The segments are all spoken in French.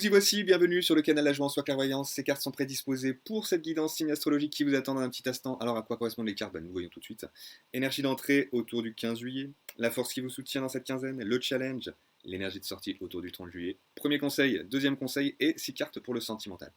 Nous y voici, bienvenue sur le canal La Joie en Soi Clairvoyance. Ces cartes sont prédisposées pour cette guidance signe astrologique qui vous attend dans un petit instant. Alors à quoi correspondent les cartes? Nous voyons tout de suite. Énergie d'entrée autour du 15 juillet, la force qui vous soutient dans cette quinzaine, le challenge, l'énergie de sortie autour du 30 juillet. Premier conseil, deuxième conseil et 6 cartes pour le sentimental.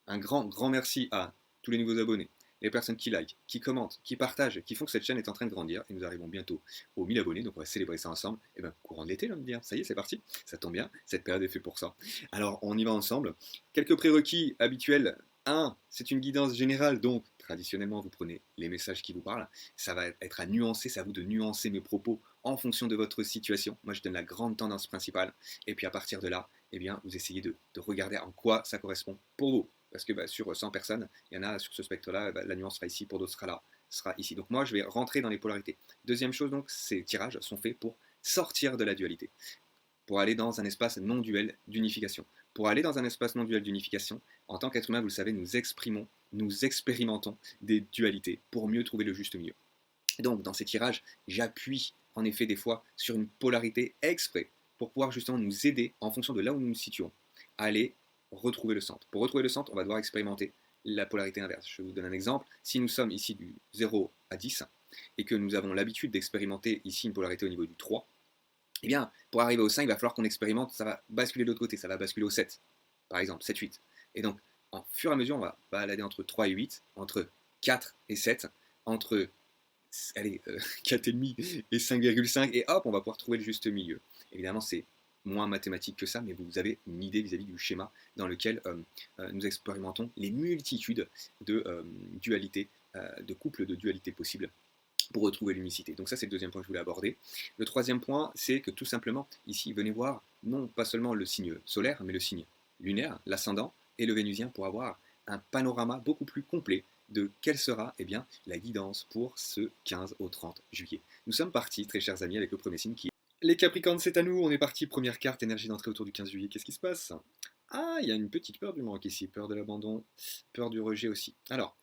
Un grand merci à tous les nouveaux abonnés, les personnes qui like, qui commentent, qui partagent, qui font que cette chaîne est en train de grandir. Et nous arrivons bientôt aux 1000 abonnés, donc on va célébrer ça ensemble. Et bien, courant de l'été, là, me dire, ça y est, c'est parti, ça tombe bien, cette période est faite pour ça. Alors, on y va ensemble. Quelques prérequis habituels. 1, c'est une guidance générale, donc traditionnellement, vous prenez les messages qui vous parlent. Ça va être à nuancer, c'est à vous de nuancer mes propos en fonction de votre situation. Moi, je donne la grande tendance principale. Et puis, à partir de là, eh bien, vous essayez de regarder en quoi ça correspond pour vous. Parce que sur 100 personnes, il y en a sur ce spectre-là, la nuance sera ici, pour d'autres sera là, sera ici. Donc moi, je vais rentrer dans les polarités. Deuxième chose, donc, ces tirages sont faits pour sortir de la dualité, pour aller dans un espace non duel d'unification. Pour aller dans un espace non duel d'unification, en tant qu'être humain, vous le savez, nous exprimons, nous expérimentons des dualités pour mieux trouver le juste milieu. Donc, dans ces tirages, j'appuie en effet des fois sur une polarité exprès pour pouvoir justement nous aider, en fonction de là où nous nous situons, à aller retrouver le centre. Pour retrouver le centre, on va devoir expérimenter la polarité inverse. Je vous donne un exemple. Si nous sommes ici du 0 à 10 et que nous avons l'habitude d'expérimenter ici une polarité au niveau du 3, eh bien, pour arriver au 5, il va falloir qu'on expérimente, ça va basculer de l'autre côté, ça va basculer au 7, par exemple, 7, 8. Et donc, en fur et à mesure, on va balader entre 3 et 8, entre 4 et 7, entre 4,5 et 5,5, et hop, on va pouvoir trouver le juste milieu. Évidemment, c'est moins mathématique que ça, mais vous avez une idée vis-à-vis du schéma dans lequel nous expérimentons les multitudes de dualités, de couples de dualités possibles pour retrouver l'unicité. Donc ça, c'est le deuxième point que je voulais aborder. Le troisième point, c'est que tout simplement, ici, venez voir non pas seulement le signe solaire, mais le signe lunaire, l'ascendant et le vénusien pour avoir un panorama beaucoup plus complet de quelle sera la guidance pour ce 15 au 30 juillet. Nous sommes partis, très chers amis, avec le premier signe qui est les Capricornes, c'est à nous, on est parti, première carte, énergie d'entrée autour du 15 juillet, qu'est-ce qui se passe? Ah, il y a une petite peur du manque ici, peur de l'abandon, peur du rejet aussi. Alors,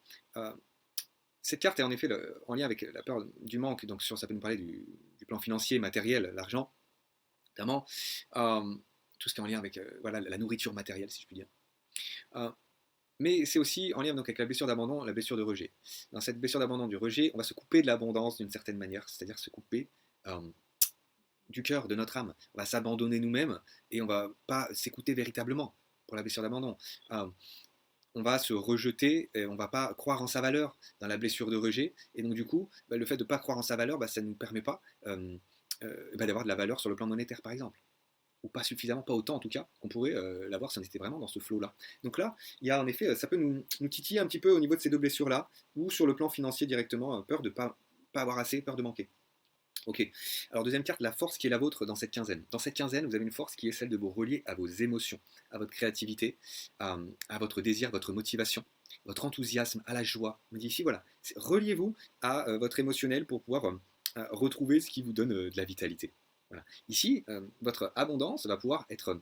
cette carte est en effet en lien avec la peur du manque, donc ça peut nous parler du plan financier, matériel, l'argent, notamment, tout ce qui est en lien avec la nourriture matérielle, si je puis dire. Mais c'est aussi en lien donc, avec la blessure d'abandon, la blessure de rejet. Dans cette blessure d'abandon du rejet, on va se couper de l'abondance d'une certaine manière, c'est-à-dire se couper du cœur, de notre âme. On va s'abandonner nous-mêmes et on ne va pas s'écouter véritablement pour la blessure d'abandon. On va se rejeter, et on ne va pas croire en sa valeur dans la blessure de rejet. Et donc du coup, le fait de ne pas croire en sa valeur, ça ne nous permet pas d'avoir de la valeur sur le plan monétaire, par exemple. Ou pas suffisamment, pas autant en tout cas, qu'on pourrait l'avoir si on était vraiment dans ce flow-là. Donc là, il y a en effet, ça peut nous titiller un petit peu au niveau de ces deux blessures-là, ou sur le plan financier directement, peur de ne pas avoir assez, peur de manquer. Ok, alors deuxième carte, la force qui est la vôtre dans cette quinzaine. Dans cette quinzaine, vous avez une force qui est celle de vous relier à vos émotions, à votre créativité, à votre désir, votre motivation, votre enthousiasme, à la joie. On dit ici, voilà, reliez-vous à votre émotionnel pour pouvoir retrouver ce qui vous donne de la vitalité. Voilà. Ici, votre abondance va pouvoir être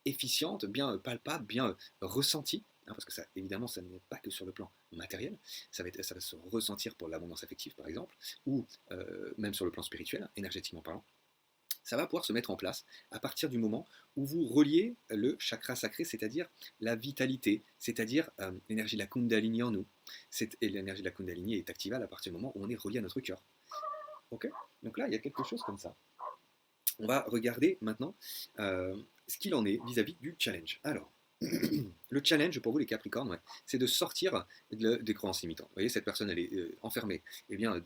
efficiente, bien palpable, bien ressentie, parce que ça, évidemment, ça n'est pas que sur le plan matériel, ça va se ressentir pour l'abondance affective, par exemple, ou même sur le plan spirituel, énergétiquement parlant. Ça va pouvoir se mettre en place à partir du moment où vous reliez le chakra sacré, c'est-à-dire la vitalité, c'est-à-dire l'énergie de la Kundalini en nous. Et l'énergie de la Kundalini est activable à partir du moment où on est relié à notre cœur. Ok. Donc là, il y a quelque chose comme ça. On va regarder maintenant ce qu'il en est vis-à-vis du challenge. Alors, le challenge pour vous les Capricornes, c'est de sortir des croyances limitantes. Vous voyez, cette personne, elle est enfermée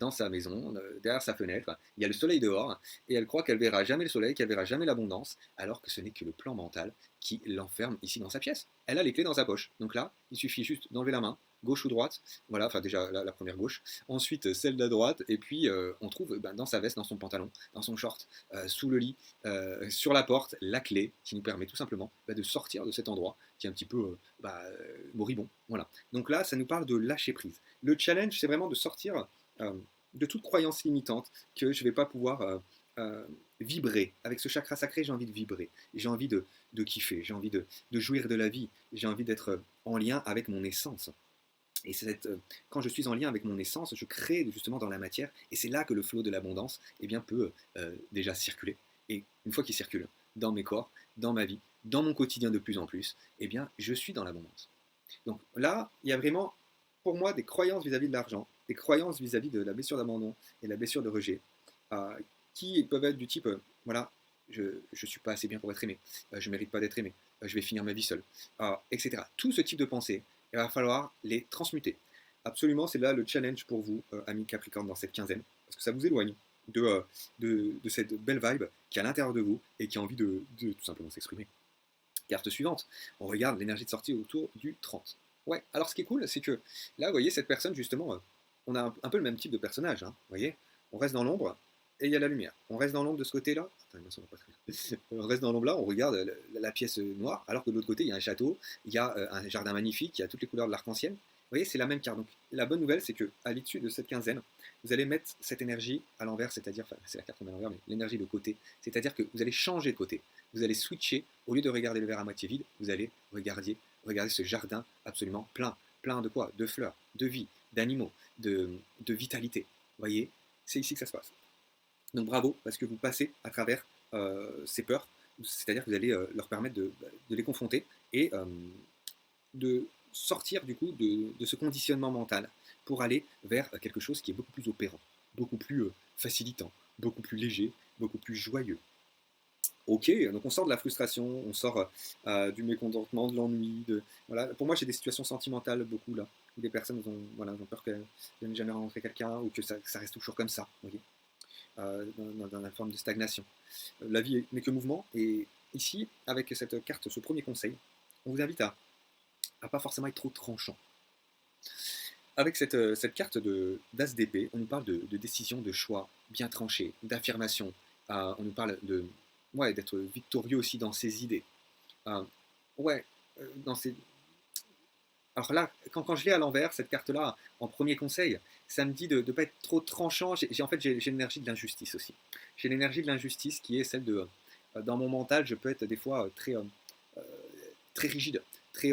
dans sa maison, derrière sa fenêtre, il y a le soleil dehors, et elle croit qu'elle verra jamais le soleil, qu'elle verra jamais l'abondance, alors que ce n'est que le plan mental qui l'enferme ici dans sa pièce. Elle a les clés dans sa poche. Donc là, il suffit juste d'enlever la main, gauche ou droite, voilà, enfin déjà la première gauche, ensuite celle de la droite, et puis on trouve dans sa veste, dans son pantalon, dans son short, sous le lit, sur la porte, la clé qui nous permet tout simplement de sortir de cet endroit qui est un petit peu moribond. Voilà. Donc là, ça nous parle de lâcher prise. Le challenge, c'est vraiment de sortir de toute croyance limitante que je ne vais pas pouvoir vibrer. Avec ce chakra sacré, j'ai envie de vibrer, j'ai envie de kiffer, j'ai envie de jouir de la vie, j'ai envie d'être en lien avec mon essence. Et quand je suis en lien avec mon essence, je crée justement dans la matière, et c'est là que le flot de l'abondance peut déjà circuler. Et une fois qu'il circule dans mes corps, dans ma vie, dans mon quotidien de plus en plus, eh bien, je suis dans l'abondance. Donc là, il y a vraiment, pour moi, des croyances vis-à-vis de l'argent, des croyances vis-à-vis de la blessure d'abandon et de la blessure de rejet, euh, qui peuvent être du type, voilà, je ne suis pas assez bien pour être aimé, je ne mérite pas d'être aimé, je vais finir ma vie seul, etc. Tout ce type de pensée, il va falloir les transmuter. Absolument, c'est là le challenge pour vous, amis Capricorne, dans cette quinzaine, parce que ça vous éloigne de cette belle vibe qui est à l'intérieur de vous et qui a envie de tout simplement s'exprimer. Carte suivante, on regarde l'énergie de sortie autour du 30. Ouais, alors ce qui est cool, c'est que là, vous voyez, cette personne, justement, on a un peu le même type de personnage, hein, vous voyez, on reste dans l'ombre et il y a la lumière. On reste dans l'ombre de ce côté-là, attends, ça va pas très bien. On reste dans l'ombre là, on regarde la pièce noire, alors que de l'autre côté, il y a un château, il y a un jardin magnifique, il y a toutes les couleurs de l'arc-en-ciel. Vous voyez, c'est la même carte. Donc, la bonne nouvelle, c'est que à l'issue de cette quinzaine, vous allez mettre cette énergie à l'envers, c'est-à-dire, enfin, c'est la carte à l'envers, mais l'énergie de côté, c'est-à-dire que vous allez changer de côté. Vous allez switcher, au lieu de regarder le verre à moitié vide, vous allez regarder ce jardin absolument plein. Plein de quoi? De fleurs, de vie, d'animaux, de vitalité. Vous voyez, c'est ici que ça se passe. Donc bravo, parce que vous passez à travers ces peurs, c'est-à-dire que vous allez leur permettre de les confronter et de sortir du coup de ce conditionnement mental pour aller vers quelque chose qui est beaucoup plus opérant, beaucoup plus facilitant, beaucoup plus léger, beaucoup plus joyeux. Ok, donc on sort de la frustration, on sort du mécontentement, de l'ennui. Voilà. Pour moi, j'ai des situations sentimentales beaucoup là, où des personnes ont peur qu'elles n'aient jamais rencontré quelqu'un ou que ça reste toujours comme ça, vous voyez, dans la forme de stagnation. La vie n'est que mouvement, et ici, avec cette carte, ce premier conseil, on vous invite à pas forcément être trop tranchant. Avec cette carte d'As d'épée, on nous parle de décision, de choix bien tranché, d'affirmation. On nous parle d'être victorieux aussi dans ses idées. Euh, ouais, dans ses... Alors là, quand je l'ai à l'envers, cette carte-là, en premier conseil, ça me dit de ne pas être trop tranchant. En fait, j'ai l'énergie de l'injustice aussi. J'ai l'énergie de l'injustice qui est celle de... dans mon mental, je peux être des fois euh, très rigide, très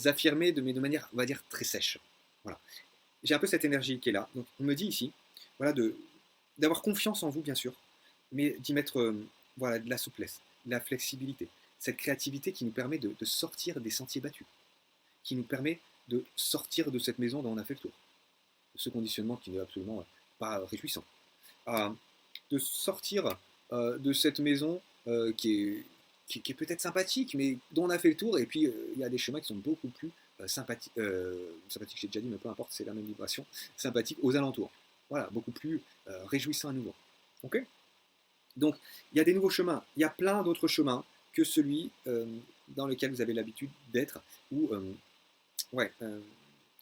affirmé, mais de manière, on va dire, très sèche. Voilà. J'ai un peu cette énergie qui est là. Donc, on me dit ici, voilà, d'avoir confiance en vous, bien sûr, mais d'y mettre voilà, de la souplesse, de la flexibilité, cette créativité qui nous permet de sortir des sentiers battus, qui nous permet de sortir de cette maison dont on a fait le tour, de ce conditionnement qui n'est absolument pas réjouissant, euh, de sortir de cette maison qui est peut-être sympathique, mais dont on a fait le tour, et puis il y a des chemins qui sont beaucoup plus sympathiques, j'ai déjà dit, mais peu importe, c'est la même vibration, sympathiques aux alentours. Voilà, beaucoup plus réjouissant à nouveau. Ok. Donc, il y a des nouveaux chemins. Il y a plein d'autres chemins que celui dans lequel vous avez l'habitude d'être, ou ouais,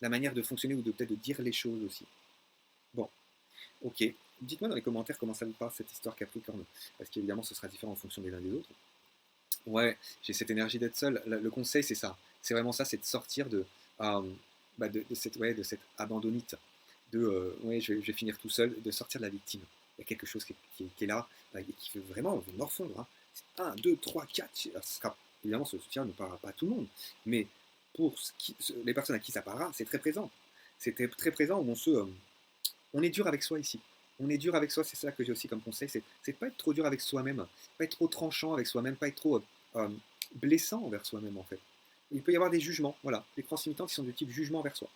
la manière de fonctionner ou de peut-être de dire les choses aussi. Bon, ok. Dites-moi dans les commentaires comment ça vous parle cette histoire Capricorne, parce qu'évidemment ce sera différent en fonction des uns des autres. Ouais, j'ai cette énergie d'être seul. Le conseil c'est ça, c'est vraiment ça, c'est de sortir euh, de cette abandonnite, ouais, je vais finir tout seul, de sortir de la victime. Il y a quelque chose qui est là et qui fait vraiment vous morfondre. Hein. 1, 2, 3, 4. Évidemment, ce soutien ne parlera pas à tout le monde, mais pour les personnes à qui ça parlera, c'est très présent. C'est très présent où on est dur avec soi ici. On est dur avec soi, c'est ça que j'ai aussi comme conseil, c'est de ne pas être trop dur avec soi-même, pas être trop tranchant avec soi-même, pas être trop blessant envers soi-même en fait. Il peut y avoir des jugements, voilà, des croyances limitantes qui sont du type jugement envers soi.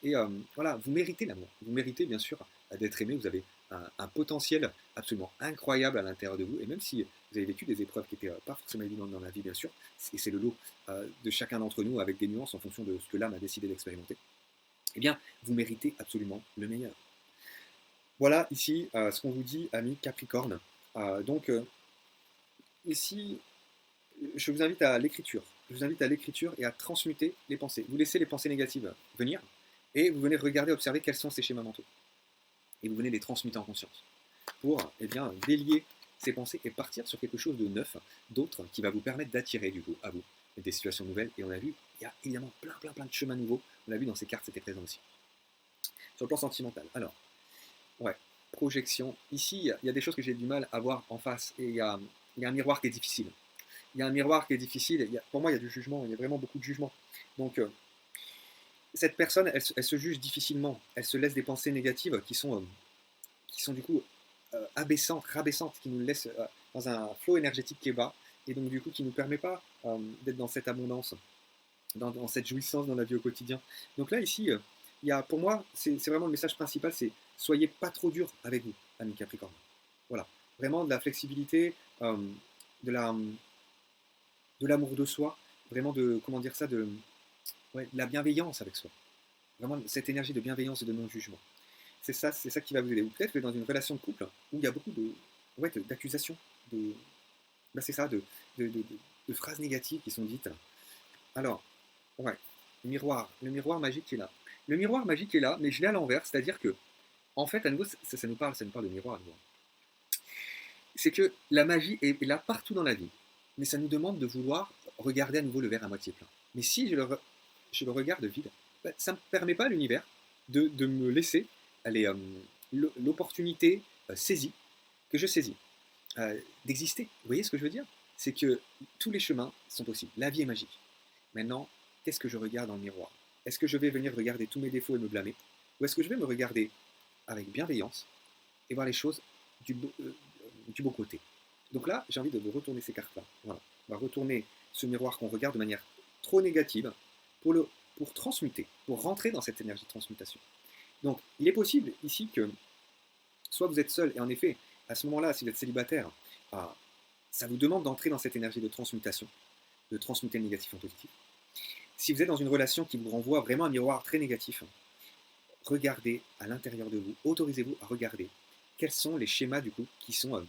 Et voilà, vous méritez l'amour, vous méritez bien sûr d'être aimé, vous avez un potentiel absolument incroyable à l'intérieur de vous, et même si vous avez vécu des épreuves qui n'étaient pas forcément évidentes dans la vie, bien sûr, et c'est le lot de chacun d'entre nous avec des nuances en fonction de ce que l'âme a décidé d'expérimenter, eh bien, vous méritez absolument le meilleur. Voilà ici ce qu'on vous dit, amis Capricorne. Donc, ici, je vous invite à l'écriture. Je vous invite à l'écriture et à transmuter les pensées. Vous laissez les pensées négatives venir et vous venez regarder, observer quels sont ces schémas mentaux. Et vous venez les transmuter en conscience pour bien, délier ces pensées et partir sur quelque chose de neuf, d'autre, qui va vous permettre d'attirer du coup à vous des situations nouvelles. Et on a vu, il y a évidemment plein de chemins nouveaux. On l'a vu dans ces cartes, c'était présent aussi. Sur le plan sentimental. Alors, ouais, projection. Ici, il y a des choses que j'ai du mal à voir en face. Et il y a un miroir qui est difficile. Il y a un miroir qui est difficile. Pour moi, il y a du jugement. Il y a vraiment beaucoup de jugement. Donc, cette personne, elle se juge difficilement. Elle se laisse des pensées négatives qui sont du coup abaissantes, rabaissantes, qui nous laissent dans un flot énergétique qui est bas. et donc du coup qui ne nous permet pas d'être dans cette abondance, dans cette jouissance dans la vie au quotidien. Donc là, ici, il y a, pour moi, c'est vraiment le message principal, c'est soyez pas trop dur avec vous, amis Capricorne. Voilà, vraiment de la flexibilité, de la, de l'amour de soi, vraiment de, comment dire ça, ouais, de la bienveillance avec soi. Vraiment cette énergie de bienveillance et de non-jugement. C'est ça qui va vous aider. Ou peut-être que dans une relation de couple où il y a beaucoup ouais, d'accusations, bah c'est ça, de, de, de phrases négatives qui sont dites. Alors, ouais, le miroir magique est là. Le miroir magique est là, mais je l'ai à l'envers, c'est-à-dire que, en fait, à nouveau, ça nous parle de miroir à nouveau. C'est que la magie est là partout dans la vie, mais ça nous demande de vouloir regarder à nouveau le verre à moitié plein. Mais si je le regarde vide, bah, ça ne me permet pas l'univers de me laisser aller, l'opportunité saisie, que je saisis, d'exister. Vous voyez ce que je veux dire? C'est que tous les chemins sont possibles. La vie est magique. Maintenant, qu'est-ce que je regarde dans le miroir? Est-ce que je vais venir regarder tous mes défauts et me blâmer? Ou est-ce que je vais me regarder avec bienveillance et voir les choses du beau côté? Donc là, j'ai envie de vous retourner ces cartes-là. Voilà. On va retourner ce miroir qu'on regarde de manière trop négative pour transmuter, pour rentrer dans cette énergie de transmutation. Donc, il est possible ici que soit vous êtes seul, et en effet, à ce moment-là, si vous êtes célibataire, ça vous demande d'entrer dans cette énergie de transmutation, de transmuter le négatif en positif. Si vous êtes dans une relation qui vous renvoie vraiment un miroir très négatif, regardez à l'intérieur de vous, autorisez-vous à regarder quels sont les schémas du coup qui sont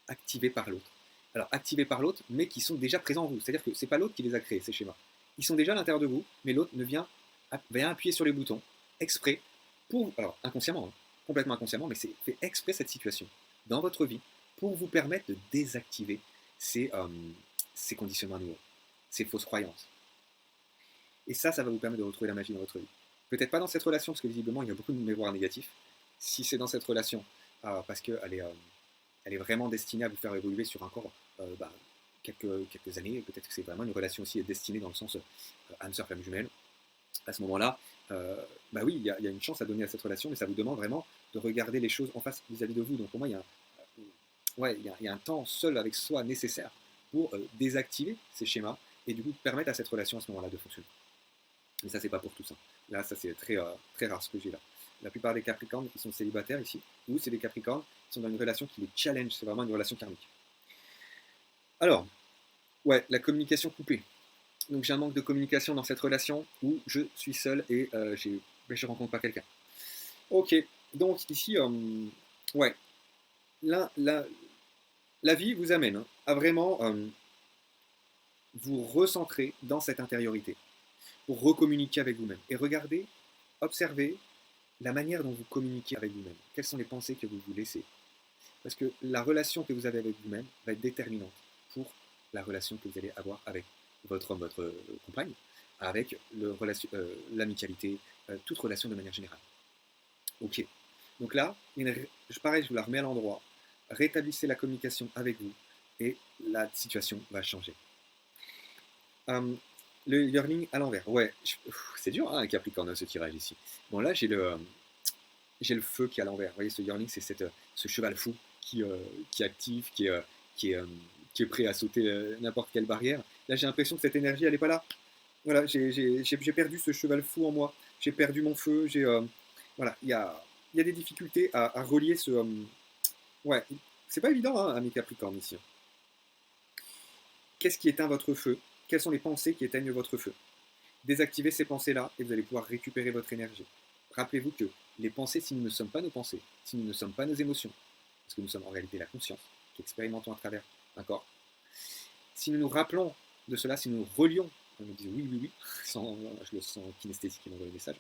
activés par l'autre. Alors activés par l'autre, mais qui sont déjà présents en vous. C'est-à-dire que ce n'est pas l'autre qui les a créés, ces schémas. Ils sont déjà à l'intérieur de vous, mais l'autre vient appuyer sur les boutons exprès pour, alors inconsciemment, hein, complètement inconsciemment, mais c'est fait exprès cette situation dans votre vie pour vous permettre de désactiver ces conditionnements nouveaux, ces fausses croyances. Et ça va vous permettre de retrouver la magie dans votre vie. Peut-être pas dans cette relation, parce que visiblement, il y a beaucoup de miroirs négatifs. Si c'est dans cette relation, parce qu'elle est vraiment destinée à vous faire évoluer sur encore quelques années, peut-être que c'est vraiment une relation aussi destinée dans le sens âme sœur, flamme jumelle. À ce moment-là, bah oui, il y a une chance à donner à cette relation, mais ça vous demande vraiment de regarder les choses en face vis-à-vis de vous. Donc pour moi, il y a un temps seul avec soi nécessaire pour désactiver ces schémas et du coup permettre à cette relation à ce moment-là de fonctionner. Mais ça, c'est pas pour tout ça. Là, ça, c'est très rare ce que j'ai là. La plupart des Capricornes qui sont célibataires ici, ou c'est des Capricornes qui sont dans une relation qui les challenge, c'est vraiment une relation karmique. Alors, ouais, la communication coupée. Donc j'ai un manque de communication dans cette relation où je suis seul et je rencontre pas quelqu'un. Ok, donc ici, ouais, la vie vous amène à vraiment vous recentrer dans cette intériorité pour recommuniquer avec vous-même. Et regardez, observez la manière dont vous communiquez avec vous-même. Quelles sont les pensées que vous vous laissez? Parce que la relation que vous avez avec vous-même va être déterminante pour la relation que vous allez avoir avec votre homme, votre compagne, avec l'amicalité, toute relation de manière générale. Ok. Donc là, pareil, je vous la remets à l'endroit. Rétablissez la communication avec vous et la situation va changer. Le yearning à l'envers. Ouais, c'est dur, hein, Capricorne, ce tirage ici. Bon, là, j'ai le feu qui est à l'envers. Vous voyez, ce yearning, c'est ce cheval fou qui active, qui est prêt à sauter n'importe quelle barrière. Là, j'ai l'impression que cette énergie, elle n'est pas là. Voilà, j'ai perdu ce cheval fou en moi. J'ai perdu mon feu. Voilà, il y a des difficultés à relier ce. Ouais, c'est pas évident, hein, ami Capricorne ici. Qu'est-ce qui éteint votre feu? Quelles sont les pensées qui éteignent votre feu? Désactivez ces pensées-là et vous allez pouvoir récupérer votre énergie. Rappelez-vous que les pensées, si nous ne sommes pas nos pensées, si nous ne sommes pas nos émotions, parce que nous sommes en réalité la conscience, qui expérimentons à travers un corps, si nous nous rappelons de cela, si nous nous relions, on nous dit oui, oui, oui, je le sens kinesthésique qui m'envoie le message.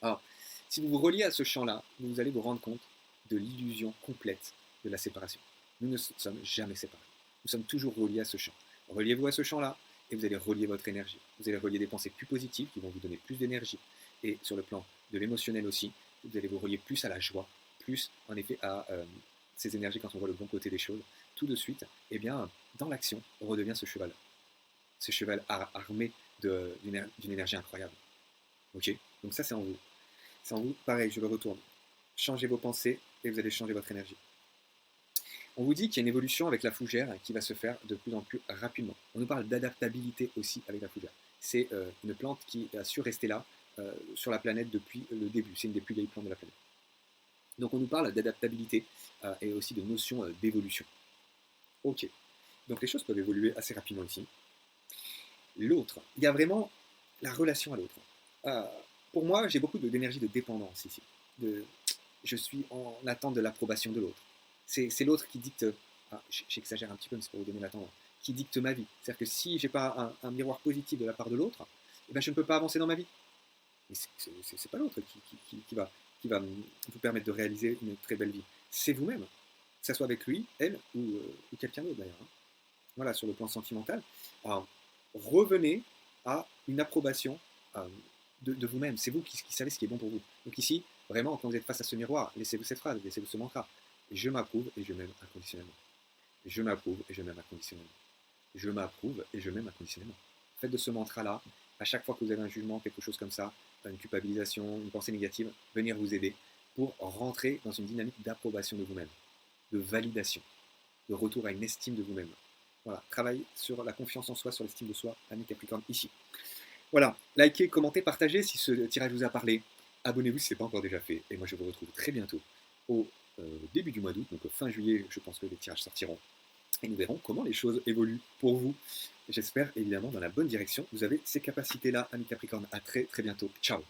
Alors, si vous vous reliez à ce champ-là, vous allez vous rendre compte de l'illusion complète de la séparation. Nous ne sommes jamais séparés. Nous sommes toujours reliés à ce champ. Reliez-vous à ce champ-là et vous allez relier votre énergie. Vous allez relier des pensées plus positives qui vont vous donner plus d'énergie. Et sur le plan de l'émotionnel aussi, vous allez vous relier plus à la joie, plus en effet à ces énergies quand on voit le bon côté des choses. Tout de suite, eh bien, dans l'action, on redevient ce cheval. Ce cheval armé d'une énergie incroyable. Ok? Donc ça, c'est en vous. C'est en vous. Pareil, je le retourne. Changez vos pensées et vous allez changer votre énergie. On vous dit qu'il y a une évolution avec la fougère qui va se faire de plus en plus rapidement. On nous parle d'adaptabilité aussi avec la fougère. C'est une plante qui a su rester là sur la planète depuis le début. C'est une des plus vieilles plantes de la planète. Donc on nous parle d'adaptabilité et aussi de notion d'évolution. Ok, donc les choses peuvent évoluer assez rapidement ici. L'autre, il y a vraiment la relation à l'autre. Euh, pour moi, j'ai beaucoup d'énergie de dépendance ici. Je suis en attente de l'approbation de l'autre. C'est l'autre qui dicte, j'exagère un petit peu, mais c'est pour vous donner la tendance, qui dicte ma vie. C'est-à-dire que si je n'ai pas un miroir positif de la part de l'autre, eh ben, je ne peux pas avancer dans ma vie. Mais c'est pas l'autre qui va vous permettre de réaliser une très belle vie. C'est vous-même, que ce soit avec lui, elle ou quelqu'un d'autre d'ailleurs. Hein. Voilà, sur le plan sentimental. Alors, revenez à une approbation de vous-même. C'est vous qui savez ce qui est bon pour vous. Donc ici, vraiment, quand vous êtes face à ce miroir, laissez-vous cette phrase, laissez-vous ce mantra. Je m'approuve et je m'aime inconditionnellement. Je m'approuve et je m'aime inconditionnellement. Je m'approuve et je m'aime inconditionnellement. Faites de ce mantra-là, à chaque fois que vous avez un jugement, quelque chose comme ça, une culpabilisation, une pensée négative, venir vous aider pour rentrer dans une dynamique d'approbation de vous-même, de validation, de retour à une estime de vous-même. Voilà, travaille sur la confiance en soi, sur l'estime de soi, ami Capricorne, ici. Voilà, likez, commentez, partagez si ce tirage vous a parlé. Abonnez-vous si ce n'est pas encore déjà fait. Et moi, je vous retrouve très bientôt au début du mois d'août, donc fin juillet, je pense que les tirages sortiront. Et nous verrons comment les choses évoluent pour vous. J'espère évidemment dans la bonne direction. Vous avez ces capacités-là, ami Capricorne. À très très bientôt. Ciao.